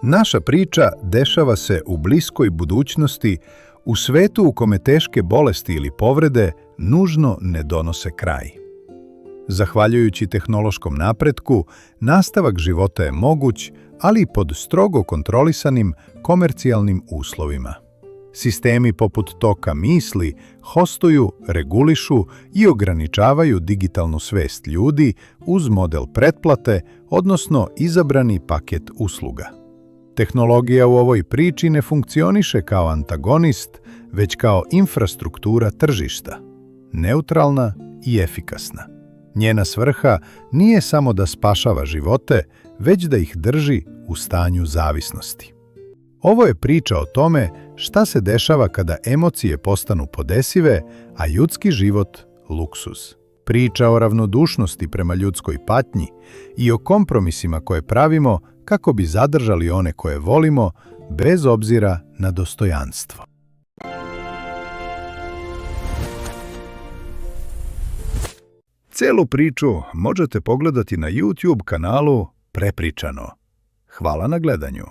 Naša priča dešava se u bliskoj budućnosti, u svetu u kome teške bolesti ili povrede nužno ne donose kraj. Zahvaljujući tehnološkom napretku, nastavak života je moguć, ali i pod strogo kontrolisanim komercijalnim uslovima. Sistemi poput toka misli hostuju, regulišu i ograničavaju digitalnu svest ljudi uz model pretplate, odnosno izabrani paket usluga. Tehnologija u ovoj priči ne funkcioniše kao antagonist, već kao infrastruktura tržišta, neutralna i efikasna. Njena svrha nije samo da spašava živote, već da ih drži u stanju zavisnosti. Ovo je priča o tome šta se dešava kada emocije postanu podesive, a ljudski život luksuz. Priča o ravnodušnosti prema ljudskoj patnji i o kompromisima koje pravimo kako bi zadržali one koje volimo, bez obzira na dostojanstvo. Celu priču možete pogledati na YouTube kanalu Prepričano. Hvala na gledanju.